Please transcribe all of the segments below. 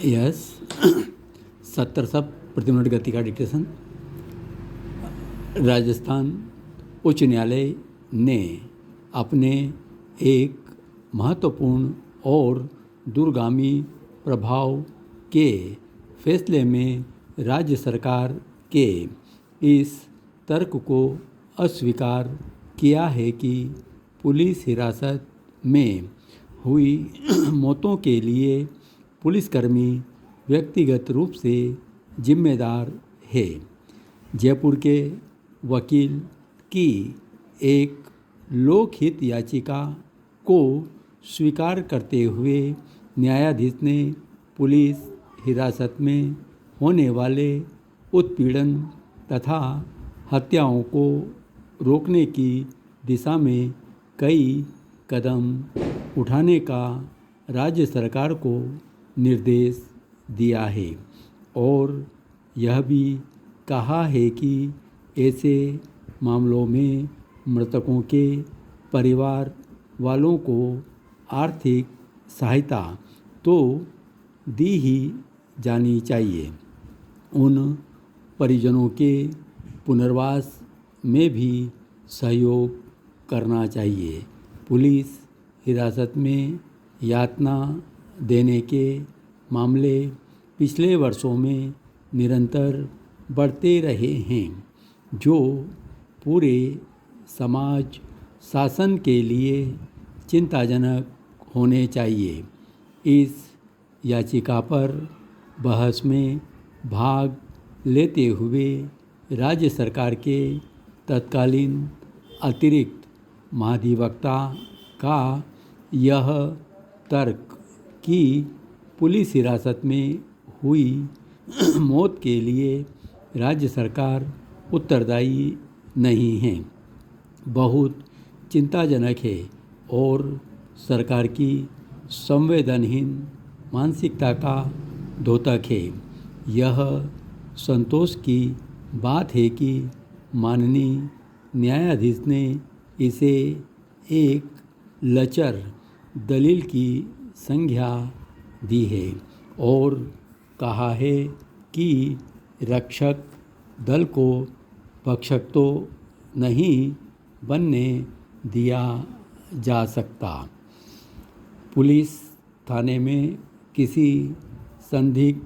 Yes 70 प्रति minute गति का डिक्टेशन। राजस्थान उच्च न्यायालय ने अपने एक महत्वपूर्ण और दूरगामी प्रभाव के फैसले में राज्य सरकार के इस तर्क को अस्वीकार किया है कि पुलिस हिरासत में हुई मौतों के लिए पुलिसकर्मी व्यक्तिगत रूप से जिम्मेदार है। जयपुर के वकील की एक लोकहित याचिका को स्वीकार करते हुए न्यायाधीश ने पुलिस हिरासत में होने वाले उत्पीड़न तथा हत्याओं को रोकने की दिशा में कई कदम उठाने का राज्य सरकार को निर्देश दिया है और यह भी कहा है कि ऐसे मामलों में मृतकों के परिवार वालों को आर्थिक सहायता तो दी ही जानी चाहिए। उन परिजनों के पुनर्वास में भी सहयोग करना चाहिए। पुलिस हिरासत में यातना देने के मामले पिछले वर्षों में निरंतर बढ़ते रहे हैं, जो पूरे समाज शासन के लिए चिंताजनक होने चाहिए। इस याचिका पर बहस में भाग लेते हुए राज्य सरकार के तत्कालीन अतिरिक्त महाधिवक्ता का यह तर्क कि पुलिस हिरासत में हुई मौत के लिए राज्य सरकार उत्तरदायी नहीं है, बहुत चिंताजनक है और सरकार की संवेदनहीन मानसिकता का द्योतक है। यह संतोष की बात है कि माननीय न्यायाधीश ने इसे एक लचर दलील की संज्ञा दी है और कहा है कि रक्षक दल को भक्षक तो नहीं बनने दिया जा सकता। पुलिस थाने में किसी संदिग्ध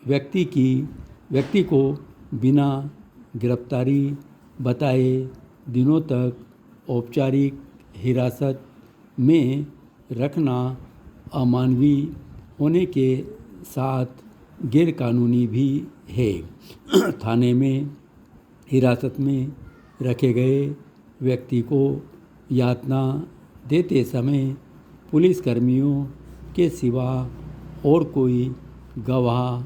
व्यक्ति को बिना गिरफ्तारी बताए दिनों तक औपचारिक हिरासत में रखना अमानवीय होने के साथ गैरकानूनी भी है। थाने में हिरासत में रखे गए व्यक्ति को यातना देते समय पुलिसकर्मियों के सिवा और कोई गवाह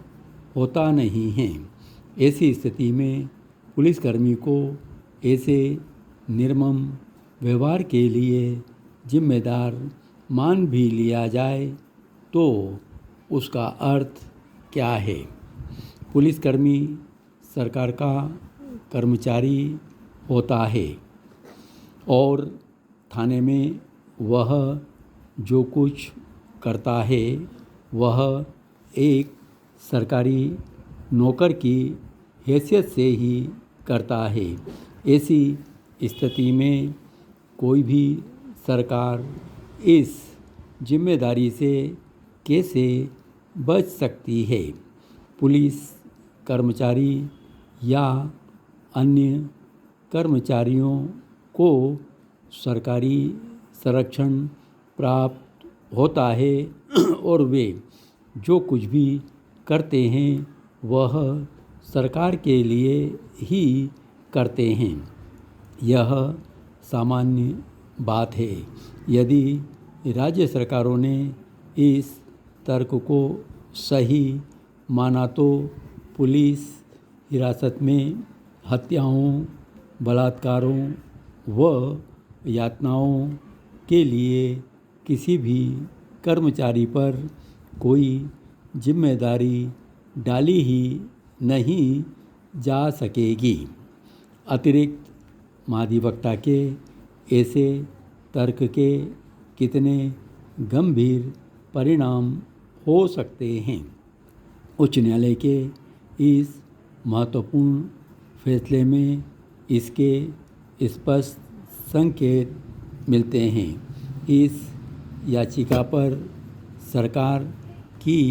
होता नहीं है। ऐसी स्थिति में पुलिसकर्मी को ऐसे निर्मम व्यवहार के लिए जिम्मेदार मान भी लिया जाए तो उसका अर्थ क्या है? पुलिसकर्मी सरकार का कर्मचारी होता है और थाने में वह जो कुछ करता है वह एक सरकारी नौकर की हैसियत से ही करता है। ऐसी स्थिति में कोई भी सरकार इस जिम्मेदारी से कैसे बच सकती है? पुलिस कर्मचारी या अन्य कर्मचारियों को सरकारी संरक्षण प्राप्त होता है और वे जो कुछ भी करते हैं वह सरकार के लिए ही करते हैं। यह सामान्य बात है। यदि राज्य सरकारों ने इस तर्क को सही माना तो पुलिस हिरासत में हत्याओं, बलात्कारों व यातनाओं के लिए किसी भी कर्मचारी पर कोई जिम्मेदारी डाली ही नहीं जा सकेगी। अतिरिक्त महाधिवक्ता के ऐसे तर्क के कितने गंभीर परिणाम हो सकते हैं? उच्च न्यायालय के इस महत्वपूर्ण फैसले में इसके स्पष्ट संकेत मिलते हैं। इस याचिका पर सरकार की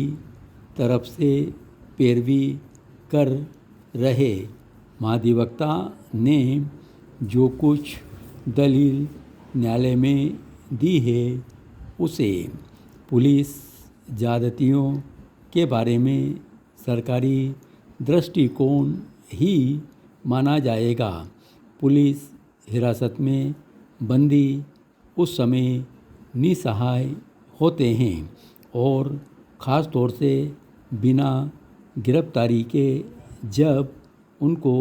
तरफ से पैरवी कर रहे महाधिवक्ता ने जो कुछ दलील न्यायालय में दी है उसे पुलिस ज्यादतियों के बारे में सरकारी दृष्टिकोण ही माना जाएगा। पुलिस हिरासत में बंदी उस समय निसहाय होते हैं और ख़ास तौर से बिना गिरफ्तारी के जब उनको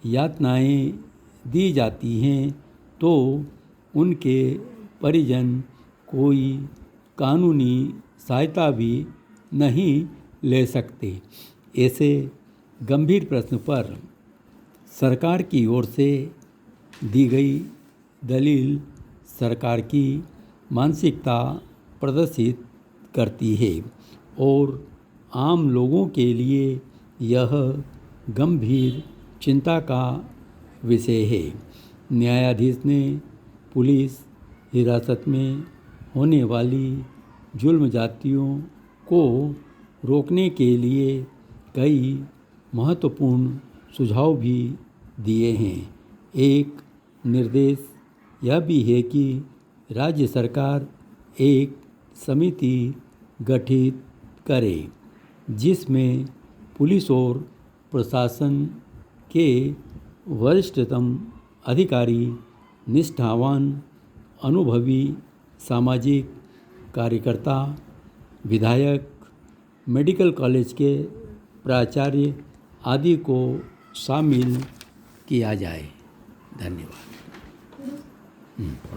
यातनाएं दी जाती हैं तो उनके परिजन कोई कानूनी सहायता भी नहीं ले सकते। ऐसे गंभीर प्रश्न पर सरकार की ओर से दी गई दलील सरकार की मानसिकता प्रदर्शित करती है और आम लोगों के लिए यह गंभीर चिंता का विषय है। न्यायाधीश ने पुलिस हिरासत में होने वाली जुल्म जातियों को रोकने के लिए कई महत्वपूर्ण सुझाव भी दिए हैं। एक निर्देश यह भी है कि राज्य सरकार एक समिति गठित करे जिसमें पुलिस और प्रशासन के वरिष्ठतम अधिकारी, निष्ठावान, अनुभवी सामाजिक कार्यकर्ता, विधायक, मेडिकल कॉलेज के प्राचार्य आदि को शामिल किया जाए। धन्यवाद।